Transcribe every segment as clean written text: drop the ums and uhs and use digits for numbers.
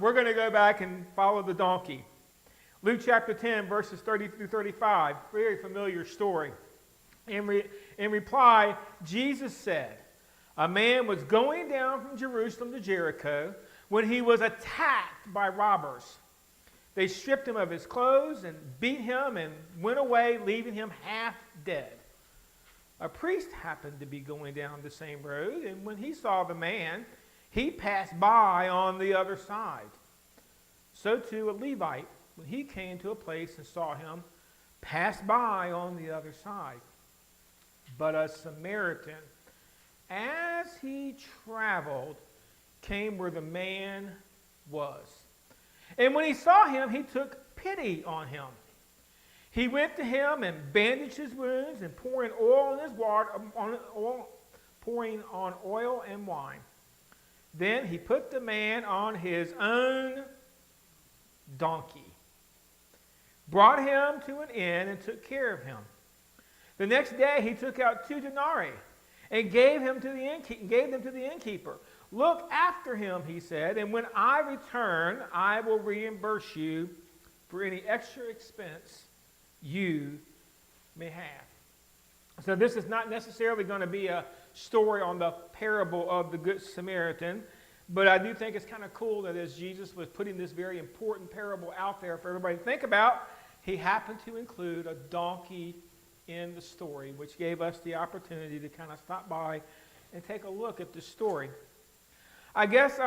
We're going to go back and follow the donkey. Luke chapter 10, verses 30 through 35, very familiar story. In reply, Jesus said, a man was going down from Jerusalem to Jericho when he was attacked by robbers. They stripped him of his clothes and beat him and went away, leaving him half dead. A priest happened to be going down the same road, and when he saw the man, he passed by on the other side. So too a Levite, when he came to a place and saw him, passed by on the other side. But a Samaritan, as he traveled, came where the man was. And when he saw him, he took pity on him. He went to him and bandaged his wounds and pouring on oil and wine. Then he put the man on his own donkey, brought him to an inn, and took care of him. The next day he took out 2 denarii and gave them to the innkeeper. Look after him, he said, and when I return, I will reimburse you for any extra expense you may have. So this is not necessarily going to be a story on the parable of the Good Samaritan, but I do think it's kind of cool that as Jesus was putting this very important parable out there for everybody to think about, he happened to include a donkey in the story, which gave us the opportunity to kind of stop by and take a look at the story. I guess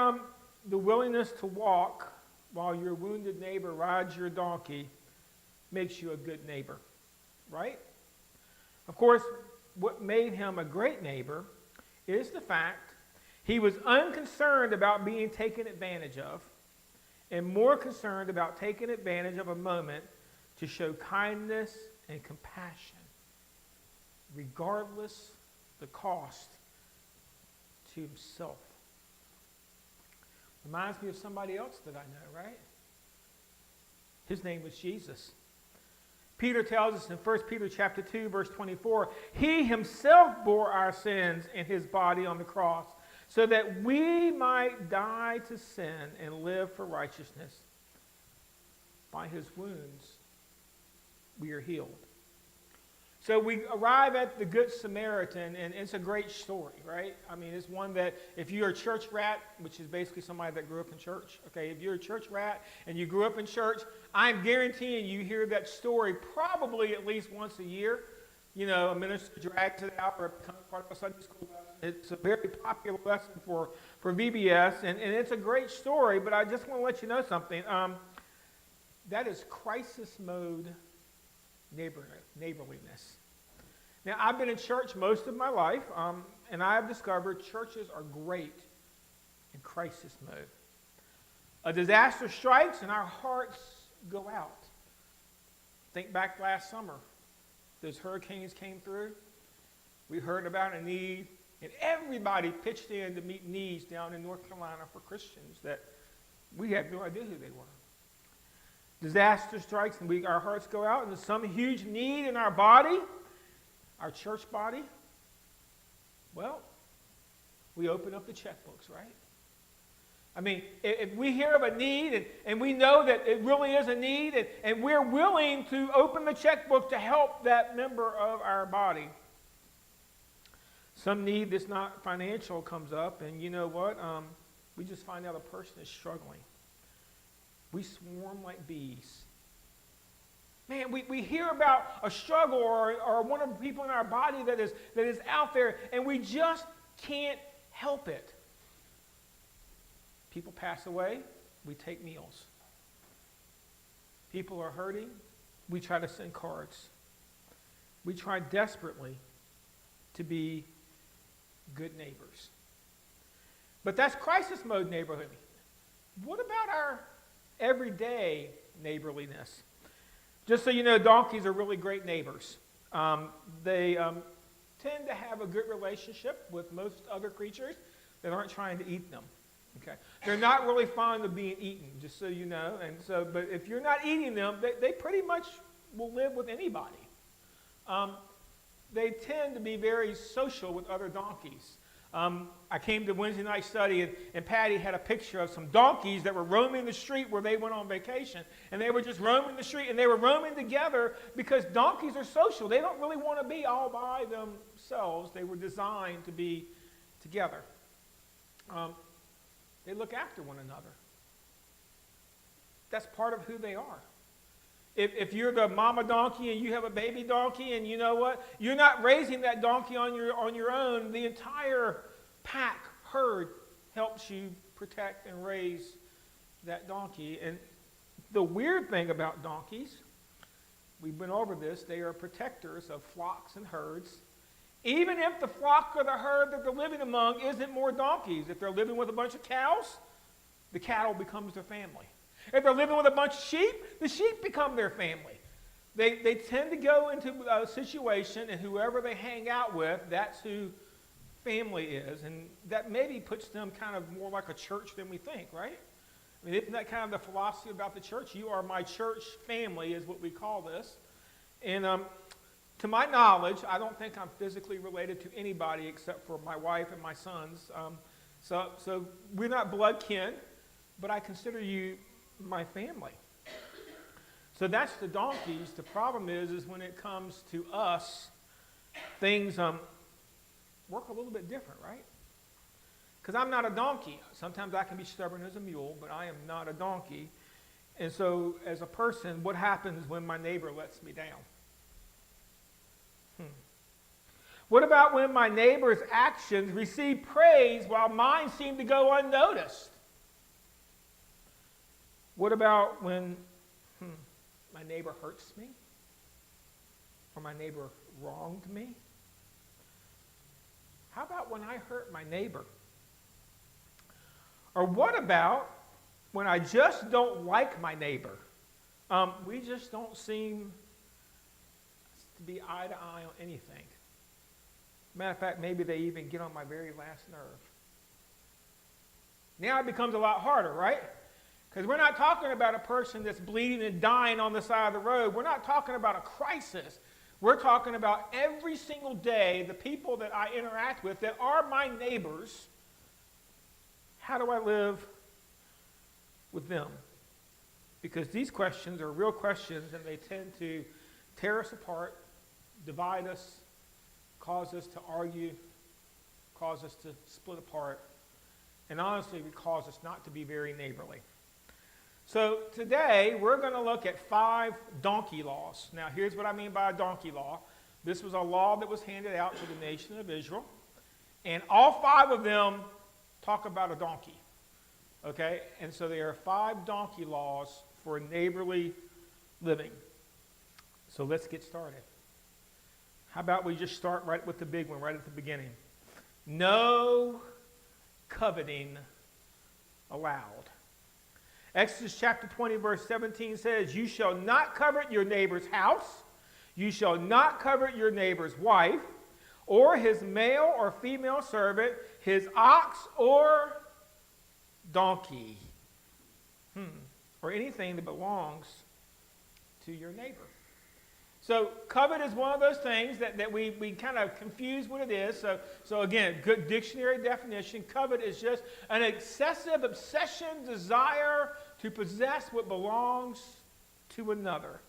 the willingness to walk while your wounded neighbor rides your donkey makes you a good neighbor, right? Of course, what made him a great neighbor is the fact he was unconcerned about being taken advantage of and more concerned about taking advantage of a moment to show kindness and compassion, regardless the cost to himself. Reminds me of somebody else that I know, right? His name was Jesus. Peter tells us in 1 Peter chapter 2, verse 24, he himself bore our sins in his body on the cross so that we might die to sin and live for righteousness. By his wounds, we are healed. So we arrive at the Good Samaritan, and it's a great story, right? I mean, it's one that if you're a church rat, which is basically somebody that grew up in church, okay, if you're a church rat and you grew up in church, I'm guaranteeing you hear that story probably at least once a year. You know, a minister drags it out or it becomes part of a Sunday school lesson. It's a very popular lesson for VBS, and it's a great story, but I just want to let you know something. That is crisis mode neighborliness. Now, I've been in church most of my life, and I have discovered churches are great in crisis mode. A disaster strikes and our hearts go out. Think back last summer. Those hurricanes came through. We heard about a need, and everybody pitched in to meet needs down in North Carolina for Christians that we had no idea who they were. Disaster strikes and our hearts go out, and there's some huge need in our body, our church body. Well, we open up the checkbooks, right? I mean, if we hear of a need and we know that it really is a need and we're willing to open the checkbook to help that member of our body. Some need that's not financial comes up, and you know what? We just find out a person is struggling. We swarm like bees. Man, we hear about a struggle or one of the people in our body that is out there, and we just can't help it. People pass away, we take meals. People are hurting, we try to send cards. We try desperately to be good neighbors. But that's crisis mode neighborhood. What about our everyday neighborliness? Just so you know, donkeys are really great neighbors. They tend to have a good relationship with most other creatures that aren't trying to eat them. Okay, they're not really fond of being eaten, just so you know. And so, but if you're not eating them, they pretty much will live with anybody. They tend to be very social with other donkeys. I came to Wednesday night study, and Patty had a picture of some donkeys that were roaming the street where they went on vacation. And they were just roaming the street, and they were roaming together because donkeys are social. They don't really want to be all by themselves. They were designed to be together. They look after one another. That's part of who they are. If you're the mama donkey and you have a baby donkey, and you know what? You're not raising that donkey on your own. The entire pack, herd, helps you protect and raise that donkey. And the weird thing about donkeys, we've been over this, they are protectors of flocks and herds. Even if the flock or the herd that they're living among isn't more donkeys. If they're living with a bunch of cows, the cattle becomes their family. If they're living with a bunch of sheep, the sheep become their family. They tend to go into a situation, and whoever they hang out with, that's who family is. And that maybe puts them kind of more like a church than we think, right? I mean, isn't that kind of the philosophy about the church? You are my church family is what we call this. And to my knowledge, I don't think I'm physically related to anybody except for my wife and my sons. So we're not blood kin, but I consider you my family. So that's the donkeys. The problem is when it comes to us, things work a little bit different, right? Because I'm not a donkey. Sometimes I can be stubborn as a mule, but I am not a donkey. And so as a person, what happens when my neighbor lets me down? What about when my neighbor's actions receive praise while mine seem to go unnoticed? What about when my neighbor hurts me? Or my neighbor wronged me? How about when I hurt my neighbor? Or what about when I just don't like my neighbor? We just don't seem to be eye to eye on anything. Matter of fact, maybe they even get on my very last nerve. Now it becomes a lot harder, right? Because we're not talking about a person that's bleeding and dying on the side of the road. We're not talking about a crisis. We're talking about every single day, the people that I interact with that are my neighbors. How do I live with them? Because these questions are real questions, and they tend to tear us apart, divide us, cause us to argue, cause us to split apart, and honestly, it cause us not to be very neighborly. So today, we're going to look at 5 donkey laws. Now, here's what I mean by a donkey law. This was a law that was handed out to the nation of Israel, and all 5 of them talk about a donkey. Okay? And so there are 5 donkey laws for neighborly living. So let's get started. How about we just start right with the big one, right at the beginning? No coveting allowed. Exodus chapter 20, verse 17 says, "You shall not covet your neighbor's house. You shall not covet your neighbor's wife, or his male or female servant, his ox or donkey, or anything that belongs to your neighbor." So covet is one of those things that we kind of confuse what it is. So again, good dictionary definition. Covet is just an excessive obsession, desire to possess what belongs to another.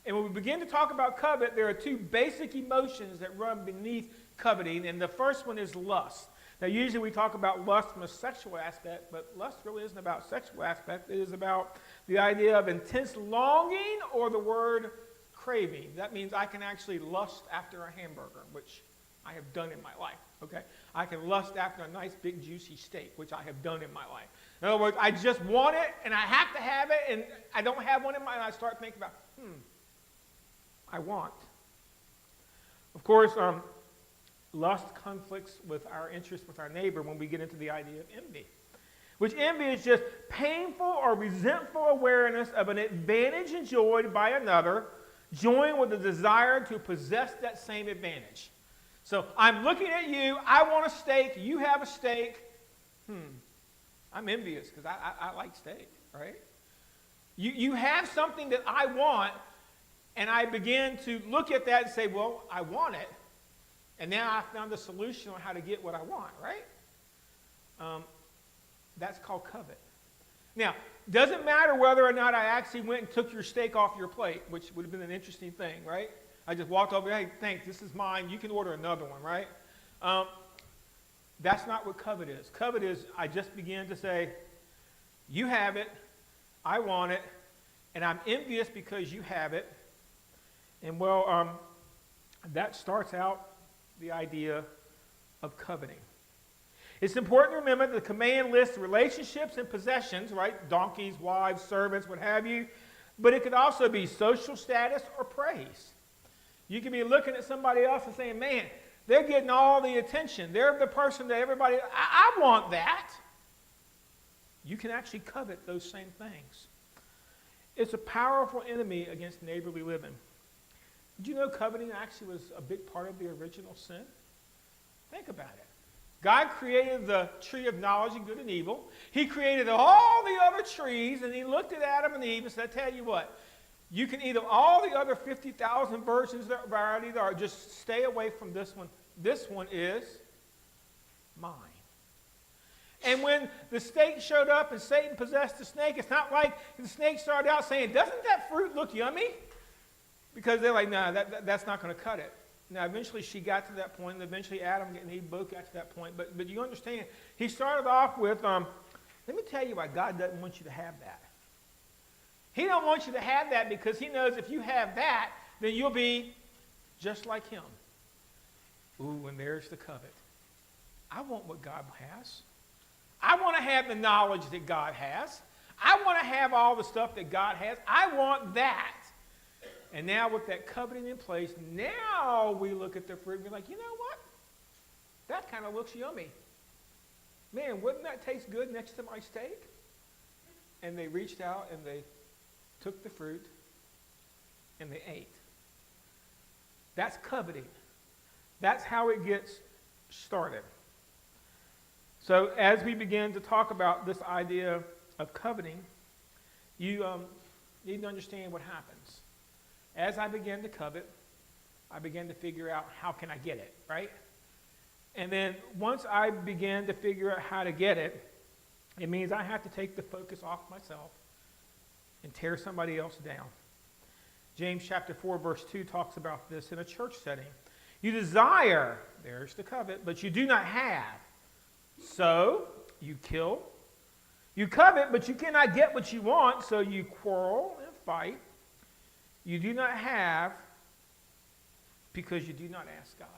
And when we begin to talk about covet, there are 2 basic emotions that run beneath coveting, and the first one is lust. Now, usually we talk about lust from a sexual aspect, but lust really isn't about sexual aspect. It is about the idea of intense longing, or the word craving. That means I can actually lust after a hamburger, which I have done in my life, okay? I can lust after a nice big juicy steak, which I have done in my life. In other words, I just want it, and I have to have it, and I don't have one in mind, and I start thinking about, I want. Of course, lust conflicts with our interest with our neighbor when we get into the idea of envy, which envy is just painful or resentful awareness of an advantage enjoyed by another, joined with a desire to possess that same advantage. So I'm looking at you, I want a steak, you have a steak. I'm envious because I like steak, right? You have something that I want, and I begin to look at that and say, well, I want it. And now I found the solution on how to get what I want, right? That's called covet. Now, doesn't matter whether or not I actually went and took your steak off your plate, which would have been an interesting thing, right? I just walked over, hey, thanks, this is mine. You can order another one, right? That's not what covet is. Covet is I just began to say, you have it, I want it, and I'm envious because you have it. And well, that starts out the idea of coveting. It's important to remember that the command lists relationships and possessions, right? Donkeys, wives, servants, what have you. But it could also be social status or praise. You could be looking at somebody else and saying, man, they're getting all the attention. They're the person that everybody, I want that. You can actually covet those same things. It's a powerful enemy against neighborly living. Did you know coveting actually was a big part of the original sin? Think about it. God created the tree of knowledge of good and evil. He created all the other trees, and he looked at Adam and Eve and said, I tell you what, you can eat of all the other 50,000 varieties, or just stay away from this one. This one is mine. And when the snake showed up and Satan possessed the snake, it's not like the snake started out saying, doesn't that fruit look yummy? Because they're like, no, that's not going to cut it. Now, eventually she got to that point, and eventually Adam and Eve both got to that point. But you understand, he started off with, let me tell you why God doesn't want you to have that. He don't want you to have that because he knows if you have that, then you'll be just like him. Ooh, and there's the covet. I want what God has. I want to have the knowledge that God has. I want to have all the stuff that God has. I want that. And now with that coveting in place, now we look at the fruit and be like, you know what? That kind of looks yummy. Man, wouldn't that taste good next to my steak? And they reached out and they took the fruit and they ate. That's coveting. That's how it gets started. So as we begin to talk about this idea of coveting, you need to understand what happens. As I began to covet, I began to figure out how can I get it, right? And then once I began to figure out how to get it, it means I have to take the focus off myself and tear somebody else down. James chapter 4 verse 2 talks about this in a church setting. You desire, there's the covet, but you do not have. So you kill. You covet, but you cannot get what you want, so you quarrel and fight. You do not have because you do not ask God.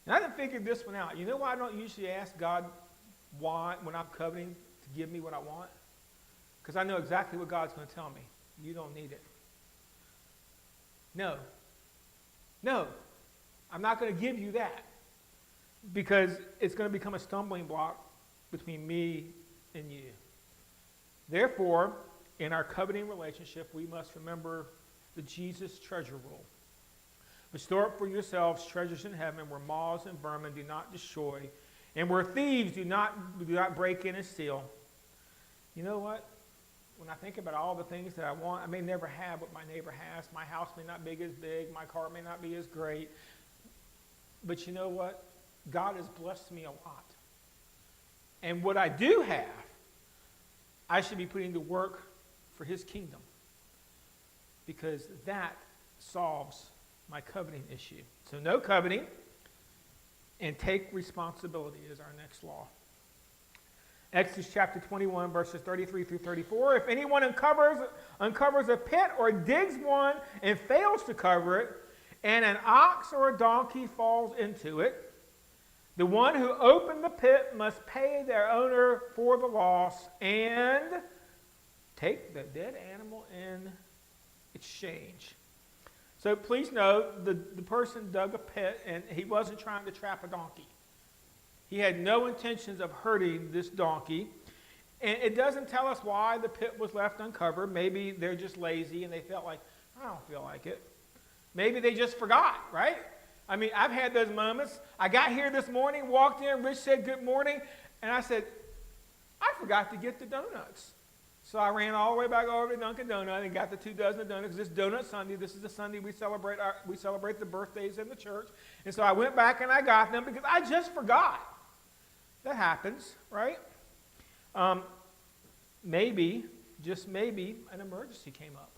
And I didn't figure this one out. You know why I don't usually ask God why when I'm coveting to give me what I want? Because I know exactly what God's going to tell me. You don't need it. No. I'm not going to give you that. Because it's going to become a stumbling block between me and you. Therefore, in our coveting relationship, we must remember the Jesus treasure rule. Store up for yourselves treasures in heaven where moths and vermin do not destroy, and where thieves do not break in and steal. You know what? When I think about all the things that I want, I may never have what my neighbor has. My house may not be as big. My car may not be as great. But you know what? God has blessed me a lot. And what I do have, I should be putting to work for his kingdom. Because that solves my coveting issue. So no coveting, and take responsibility is our next law. Exodus chapter 21, verses 33 through 34. If anyone uncovers a pit or digs one and fails to cover it, and an ox or a donkey falls into it, the one who opened the pit must pay their owner for the loss and take the dead animal in exchange. So please note, the person dug a pit, and he wasn't trying to trap a donkey. He had no intentions of hurting this donkey. And it doesn't tell us why the pit was left uncovered. Maybe they're just lazy, and they felt like, I don't feel like it. Maybe they just forgot, right? I mean, I've had those moments. I got here this morning, walked in, Rich said good morning, and I said, I forgot to get the donuts. So I ran all the way back over to Dunkin' Donut and got the 2 dozen of donuts. This Donut Sunday, this is the Sunday we celebrate the birthdays in the church. And so I went back and I got them because I just forgot. That happens, right? Maybe, just maybe, an emergency came up.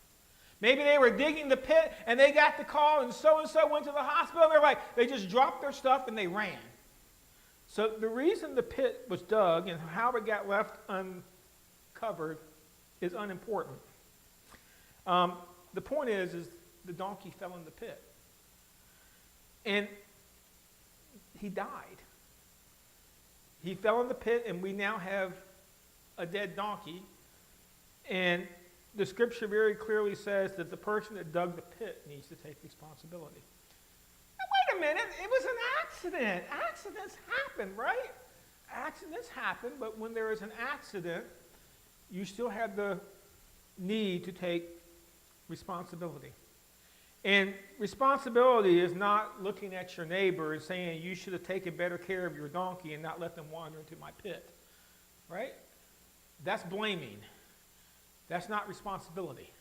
Maybe they were digging the pit and they got the call and so went to the hospital. They just dropped their stuff and they ran. So the reason the pit was dug and how it got left uncovered is unimportant. The point is the donkey fell in the pit. And he died. He fell in the pit and we now have a dead donkey. And the scripture very clearly says that the person that dug the pit needs to take responsibility. Now, wait a minute, it was an accident. Accidents happen, right? Accidents happen, but when there is an accident, you still have the need to take responsibility. And responsibility is not looking at your neighbor and saying you should have taken better care of your donkey and not let them wander into my pit, right? That's blaming. That's not responsibility.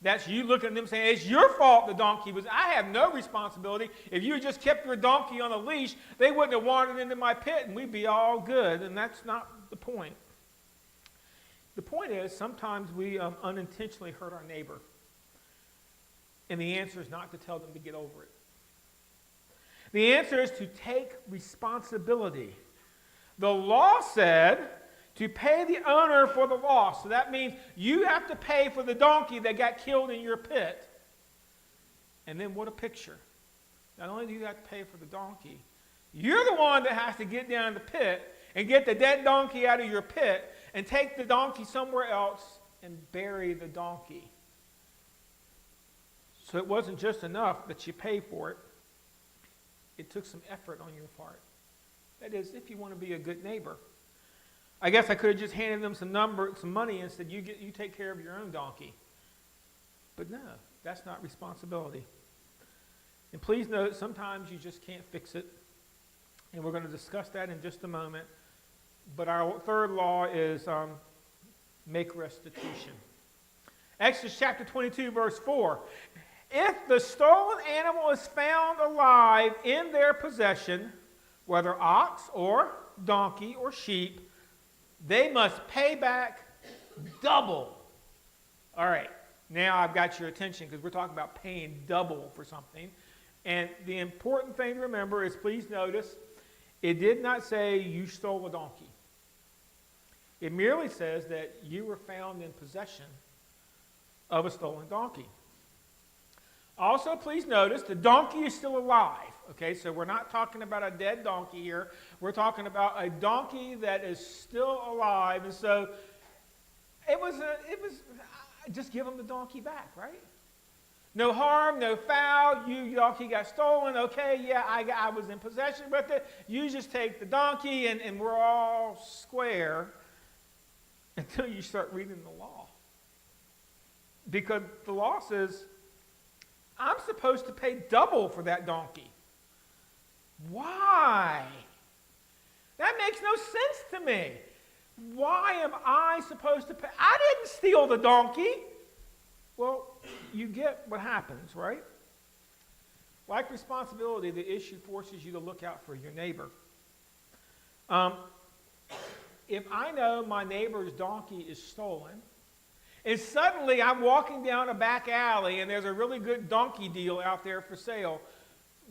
That's you looking at them saying, it's your fault the donkey was. I have no responsibility. If you had just kept your donkey on a leash, they wouldn't have wandered into my pit and we'd be all good. And that's not the point. The point is sometimes we unintentionally hurt our neighbor. And the answer is not to tell them to get over it. The answer is to take responsibility. The law said to pay the owner for the loss. So that means you have to pay for the donkey that got killed in your pit. And then what a picture. Not only do you have to pay for the donkey, you're the one that has to get down the pit and get the dead donkey out of your pit and take the donkey somewhere else and bury the donkey. So it wasn't just enough that you pay for it. It took some effort on your part. That is, if you want to be a good neighbor. I guess I could have just handed them some money and said, you take care of your own donkey. But no, that's not responsibility. And please note, sometimes you just can't fix it. And we're going to discuss that in just a moment. But our third law is make restitution. Exodus chapter 22, verse 4. If the stolen animal is found alive in their possession, whether ox or donkey or sheep, they must pay back double. All right, now I've got your attention because we're talking about paying double for something. And the important thing to remember is, please notice, it did not say you stole a donkey. It merely says that you were found in possession of a stolen donkey. Also, please notice, the donkey is still alive. Okay, so we're not talking about a dead donkey here. We're talking about a donkey that is still alive. And so it was just give them the donkey back, right? No harm, no foul. Your donkey got stolen. Okay, yeah, I was in possession with it. You just take the donkey and we're all square until you start reading the law. Because the law says, I'm supposed to pay double for that donkey. Why? That makes no sense to me. Why am I supposed to pay? I didn't steal the donkey. Well, you get what happens, right? Like responsibility, the issue forces you to look out for your neighbor. If I know my neighbor's donkey is stolen, and suddenly I'm walking down a back alley and there's a really good donkey deal out there for sale,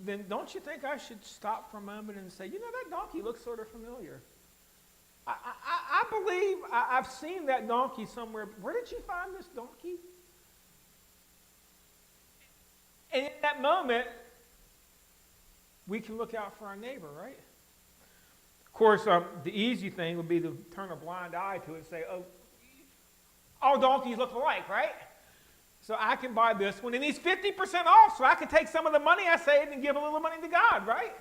then don't you think I should stop for a moment and say, that donkey looks sort of familiar. I believe I've seen that donkey somewhere. Where did you find this donkey? And in that moment, we can look out for our neighbor, right? Of course, the easy thing would be to turn a blind eye to it and say, oh, all donkeys look alike, right? So I can buy this one, and he's 50% off, so I can take some of the money I saved and give a little money to God, right?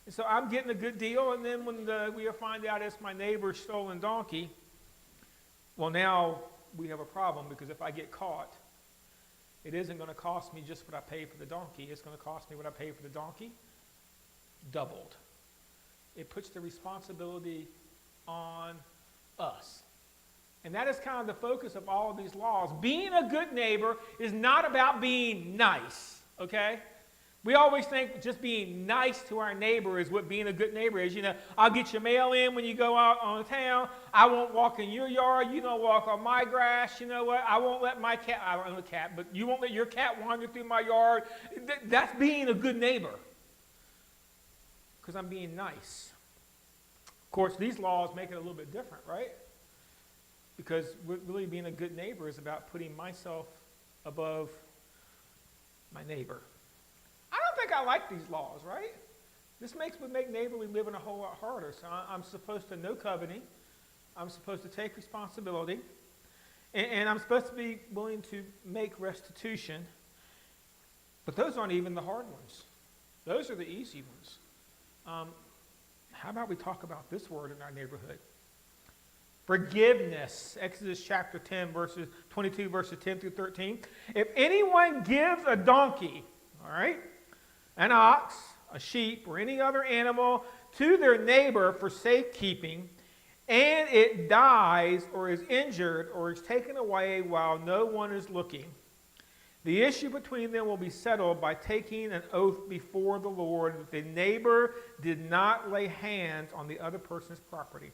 And so I'm getting a good deal, and then when we find out it's my neighbor's stolen donkey, well, now we have a problem, because if I get caught, it isn't going to cost me just what I paid for the donkey. It's going to cost me what I paid for the donkey doubled. It puts the responsibility on us. And that is kind of the focus of all of these laws. Being a good neighbor is not about being nice, okay? We always think just being nice to our neighbor is what being a good neighbor is. You know, I'll get your mail in when you go out on town. I won't walk in your yard. You don't walk on my grass. You know what? I won't let my cat, I don't own a cat, but you won't let your cat wander through my yard. That's being a good neighbor because I'm being nice. Of course, these laws make it a little bit different, right? Because really being a good neighbor is about putting myself above my neighbor. I don't think I like these laws, right? This would make neighborly living a whole lot harder. So I'm supposed to know covenant. I'm supposed to take responsibility. And I'm supposed to be willing to make restitution. But those aren't even the hard ones. Those are the easy ones. How about we talk about this word in our neighborhood? Forgiveness. Exodus chapter 10, verses 22, verses 10 through 13. If anyone gives a donkey, all right, an ox, a sheep, or any other animal to their neighbor for safekeeping, and it dies or is injured or is taken away while no one is looking, the issue between them will be settled by taking an oath before the Lord that the neighbor did not lay hands on the other person's property.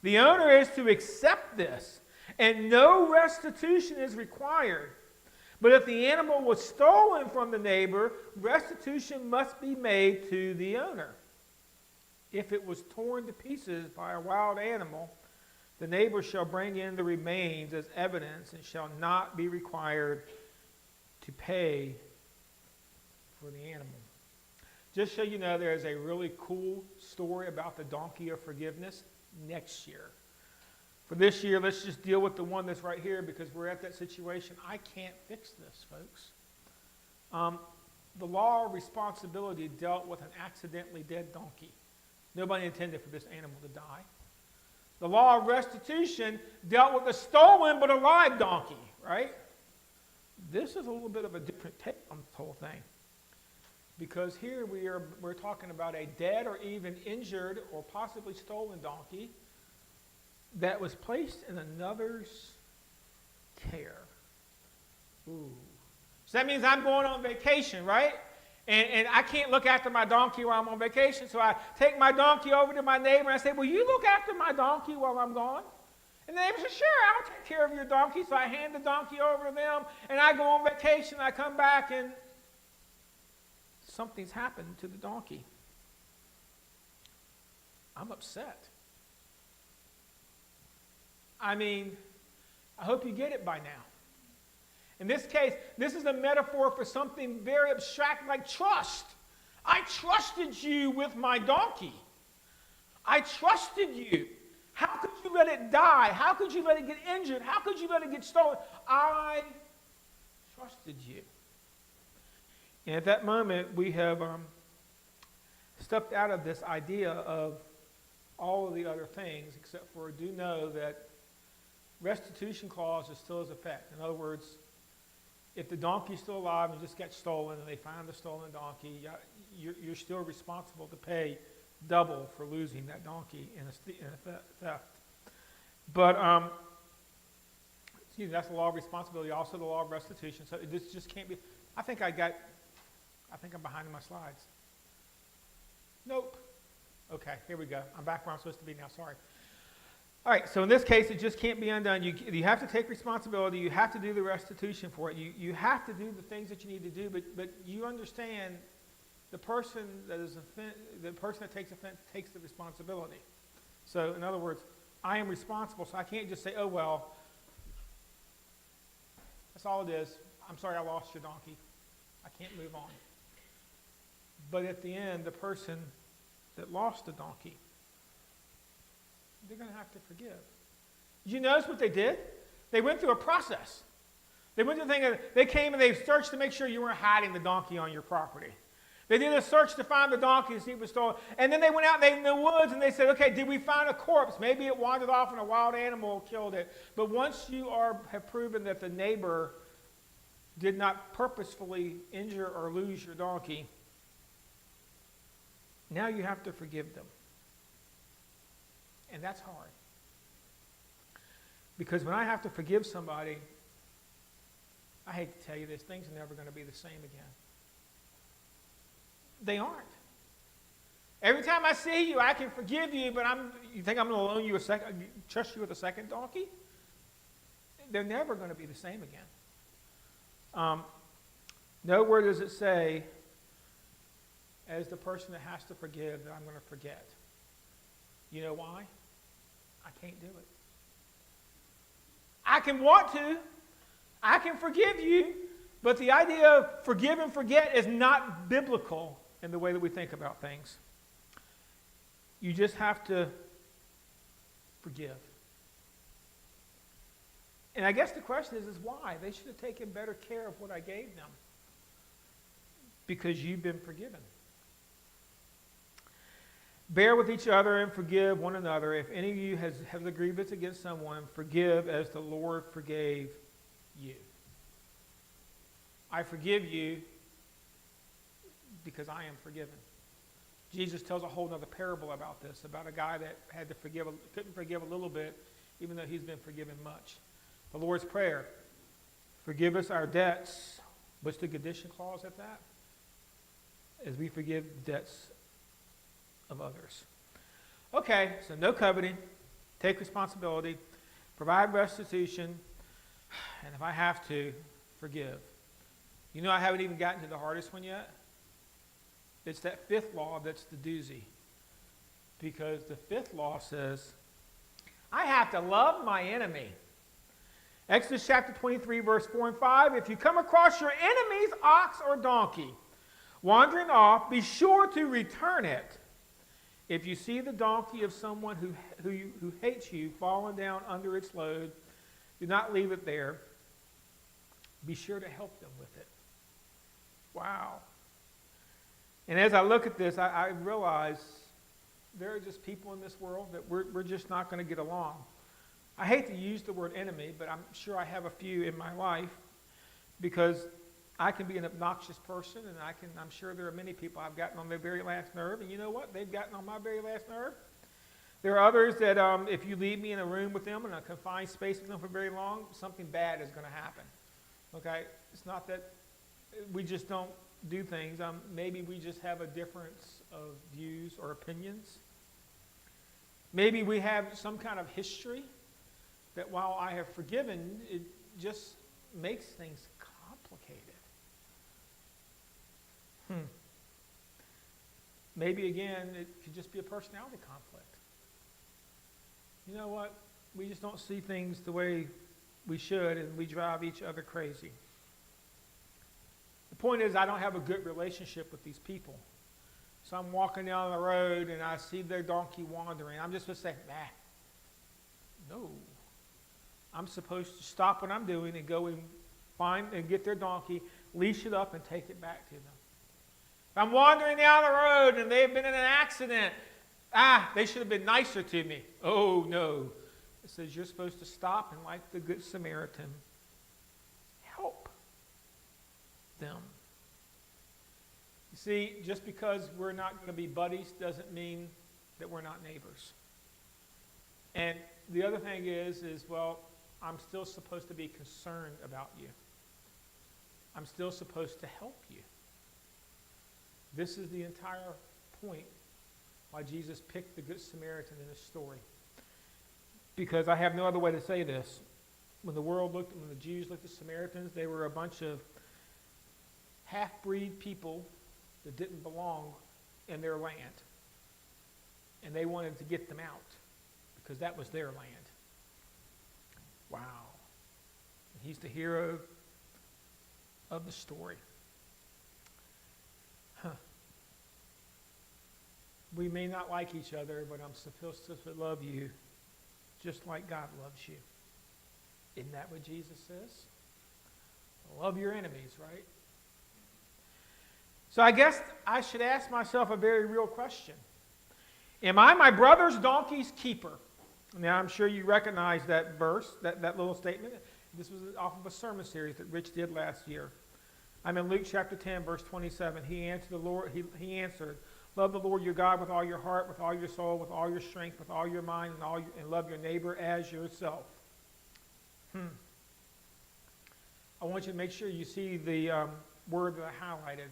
The owner is to accept this, and no restitution is required. But if the animal was stolen from the neighbor, restitution must be made to the owner. If it was torn to pieces by a wild animal, the neighbor shall bring in the remains as evidence and shall not be required to pay for the animal. Just so you know, there is a really cool story about the donkey of forgiveness next year. For this year, let's just deal with the one that's right here because we're at that situation. I can't fix this, folks. The law of responsibility dealt with an accidentally dead donkey. Nobody intended for this animal to die. The law of restitution dealt with a stolen but alive donkey, right? This is a little bit of a different take on this whole thing. Because here we're talking about a dead or even injured or possibly stolen donkey that was placed in another's care. Ooh. So that means I'm going on vacation, right? And I can't look after my donkey while I'm on vacation. So I take my donkey over to my neighbor and I say, will you look after my donkey while I'm gone? And the neighbor says, sure, I'll take care of your donkey. So I hand the donkey over to them and I go on vacation. I come back and something's happened to the donkey. I'm upset. I mean, I hope you get it by now. In this case, this is a metaphor for something very abstract like trust. I trusted you with my donkey. I trusted you. How could you let it die? How could you let it get injured? How could you let it get stolen? I trusted you. And at that moment, we have stepped out of this idea of all of the other things, except for do know that restitution clause is still in effect. In other words, if the donkey's still alive and just got stolen and they find the stolen donkey, you're still responsible to pay double for losing that donkey in a theft. But that's the law of responsibility, also the law of restitution. So this just can't be. I think I'm behind in my slides. Nope. Okay, here we go. I'm back where I'm supposed to be now. Sorry. All right, so in this case, it just can't be undone. You have to take responsibility. You have to do the restitution for it. You have to do the things that you need to do, but you understand the person that takes offense takes the responsibility. So in other words, I am responsible, so I can't just say, oh, well, that's all it is. I'm sorry I lost your donkey. I can't move on. But at the end, the person that lost the donkey, they're going to have to forgive. Did you notice what they did? They went through a process. They went through the thing. They came and they searched to make sure you weren't hiding the donkey on your property. They did a search to find the donkey to see if it was stolen. And then they went out in the woods and they said, okay, did we find a corpse? Maybe it wandered off and a wild animal killed it. But once you have proven that the neighbor did not purposefully injure or lose your donkey, now you have to forgive them. And that's hard. Because when I have to forgive somebody, I hate to tell you this, things are never going to be the same again. They aren't. Every time I see you, I can forgive you, but you think I'm going to loan you trust you with a second donkey? They're never going to be the same again. Nowhere does it say, as the person that has to forgive, that I'm going to forget. You know why? I can't do it. I can want to. I can forgive you, but the idea of forgive and forget is not biblical in the way that we think about things. You just have to forgive. And I guess the question is why? They should have taken better care of what I gave them. Because you've been forgiven. Bear with each other and forgive one another. If any of you has a grievance against someone, forgive as the Lord forgave you. I forgive you because I am forgiven. Jesus tells a whole other parable about this, about a guy that couldn't forgive a little bit, even though he's been forgiven much. The Lord's Prayer, forgive us our debts. What's the condition clause at that? As we forgive debts of others. Okay, so no coveting, take responsibility, provide restitution, and if I have to, forgive. You know I haven't even gotten to the hardest one yet? It's that fifth law that's the doozy. Because the fifth law says, I have to love my enemy. Exodus chapter 23, verse 4 and 5, if you come across your enemy's ox or donkey wandering off, be sure to return it. If you see the donkey of someone who hates you falling down under its load, do not leave it there. Be sure to help them with it. Wow. And as I look at this, I realize there are just people in this world that we're just not going to get along. I hate to use the word enemy, but I'm sure I have a few in my life because I can be an obnoxious person, and I'm sure there are many people I've gotten on their very last nerve, and you know what? They've gotten on my very last nerve. There are others that if you leave me in a room with them in a confined space with them for very long, something bad is going to happen. Okay? It's not that we just don't do things. Maybe we just have a difference of views or opinions. Maybe we have some kind of history that while I have forgiven, it just makes things complicated. Maybe again, it could just be a personality conflict. You know what? We just don't see things the way we should, and we drive each other crazy. The point is, I don't have a good relationship with these people. So I'm walking down the road, and I see their donkey wandering. I'm just going to say, no. I'm supposed to stop what I'm doing and go and find and get their donkey, leash it up, and take it back to them. If I'm wandering down the road and they've been in an accident, they should have been nicer to me. Oh, no. It says you're supposed to stop and, like the Good Samaritan, help them. You see, just because we're not going to be buddies doesn't mean that we're not neighbors. And the other thing is, well, I'm still supposed to be concerned about you. I'm still supposed to help you. This is the entire point why Jesus picked the Good Samaritan in his story. Because I have no other way to say this. When the Jews looked at Samaritans, they were a bunch of half-breed people that didn't belong in their land. And they wanted to get them out because that was their land. Wow. And he's the hero of the story. We may not like each other, but I'm supposed to love you just like God loves you. Isn't that what Jesus says? Love your enemies, right? So I guess I should ask myself a very real question. Am I my brother's donkey's keeper? Now, I'm sure you recognize that verse, that little statement. This was off of a sermon series that Rich did last year. I'm in Luke chapter 10, verse 27. He answered, love the Lord your God with all your heart, with all your soul, with all your strength, with all your mind, and love your neighbor as yourself. I want you to make sure you see the word that I highlighted.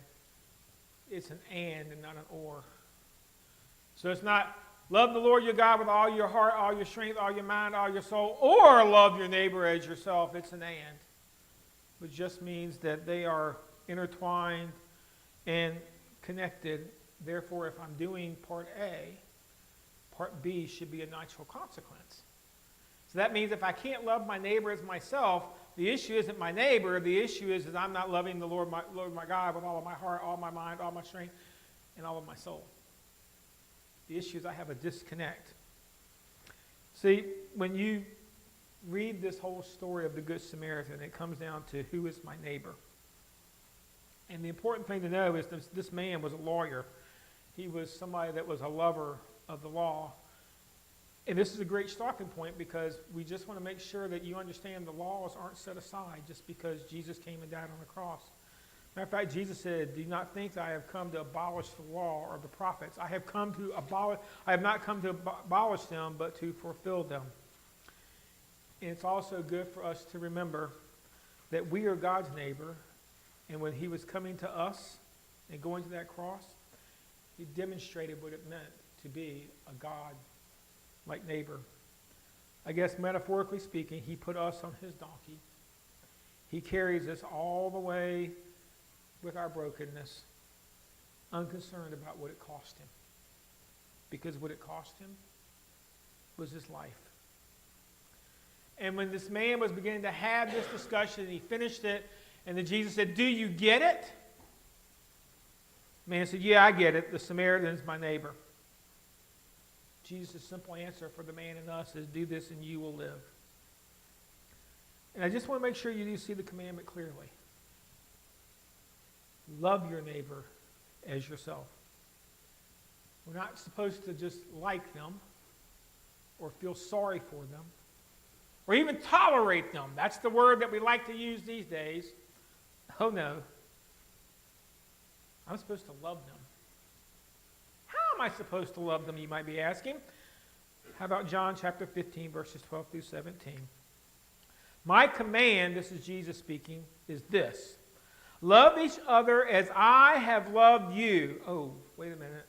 It's an and not an or. So it's not love the Lord your God with all your heart, all your strength, all your mind, all your soul, or love your neighbor as yourself. It's an and, which just means that they are intertwined and connected. Therefore, if I'm doing part A, part B should be a natural consequence. So that means if I can't love my neighbor as myself, the issue isn't my neighbor. The issue is I'm not loving the Lord my God with all of my heart, all my mind, all my strength, and all of my soul. The issue is I have a disconnect. See, when you read this whole story of the Good Samaritan, it comes down to who is my neighbor. And the important thing to know is this man was a lawyer. He was somebody that was a lover of the law. And this is a great starting point because we just want to make sure that you understand the laws aren't set aside just because Jesus came and died on the cross. Matter of fact, Jesus said, do not think that I have come to abolish the law or the prophets. I have not come to abolish them, but to fulfill them. And it's also good for us to remember that we are God's neighbor, and when he was coming to us and going to that cross, he demonstrated what it meant to be a God-like neighbor. I guess metaphorically speaking, he put us on his donkey. He carries us all the way with our brokenness, unconcerned about what it cost him. Because what it cost him was his life. And when this man was beginning to have this discussion, he finished it, and then Jesus said, do you get it? The man said, yeah, I get it. The Samaritan's my neighbor. Jesus' simple answer for the man in us is, do this and you will live. And I just want to make sure you do see the commandment clearly. Love your neighbor as yourself. We're not supposed to just like them or feel sorry for them or even tolerate them. That's the word that we like to use these days. Oh no. I'm supposed to love them. How am I supposed to love them, you might be asking? How about John chapter 15, verses 12 through 17? My command, this is Jesus speaking, is this. Love each other as I have loved you. Oh, wait a minute.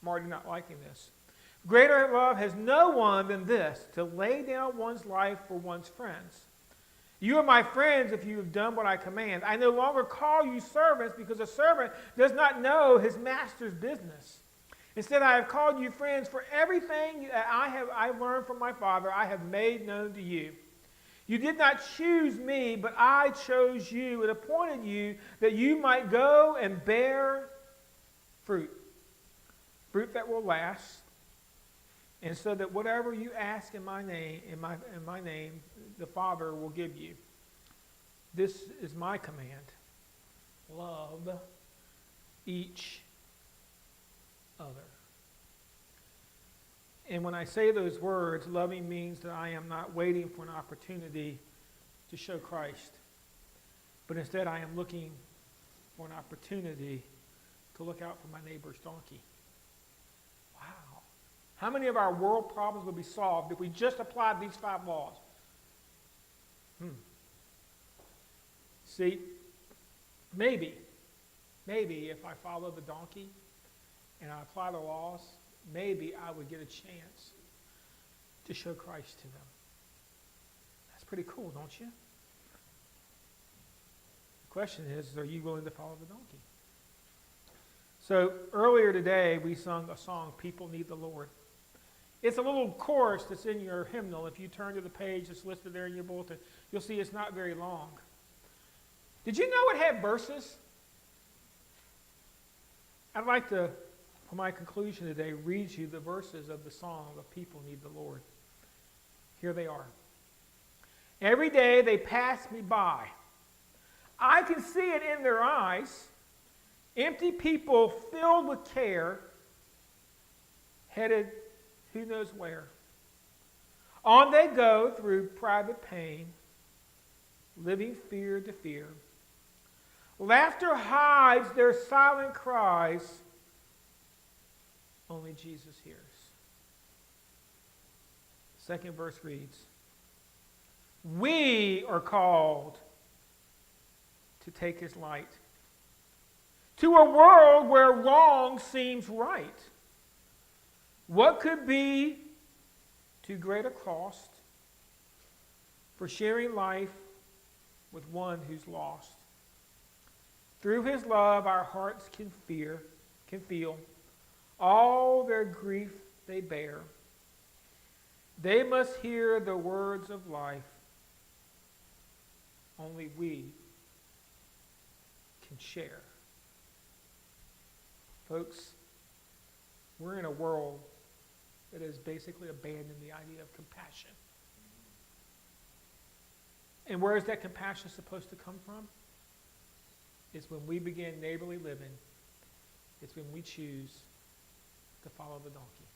I'm already not liking this. Greater love has no one than this, to lay down one's life for one's friends. You are my friends if you have done what I command. I no longer call you servants because a servant does not know his master's business. Instead, I have called you friends, for everything that I learned from my Father I have made known to you. You did not choose me, but I chose you and appointed you that you might go and bear fruit. Fruit that will last. And so that whatever you ask in my name, the Father will give you. This is my command. Love each other. And when I say those words, loving means that I am not waiting for an opportunity to show Christ, but instead I am looking for an opportunity to look out for my neighbor's donkey. Wow. How many of our world problems would be solved if we just applied these 5 laws? See, maybe if I follow the donkey and I apply the laws, maybe I would get a chance to show Christ to them. That's pretty cool, don't you? The question is, are you willing to follow the donkey? So earlier today, we sung a song, People Need the Lord. It's a little chorus that's in your hymnal. If you turn to the page that's listed there in your bulletin, you'll see it's not very long. Did you know it had verses? I'd like to, for my conclusion today, read you the verses of the song of People Need the Lord. Here they are. Every day they pass me by. I can see it in their eyes. Empty people filled with care, headed who knows where. On they go through private pain, living fear to fear. Laughter hides their silent cries. Only Jesus hears. Second verse reads, We are called to take his light to a world where wrong seems right. What could be too great a cost for sharing life with one who's lost? Through his love, our hearts can feel all their grief they bear. They must hear the words of life. Only we can share. Folks, we're in a world that has basically abandoned the idea of compassion. And where is that compassion supposed to come from? It's when we begin neighborly living. It's when we choose to follow the donkey.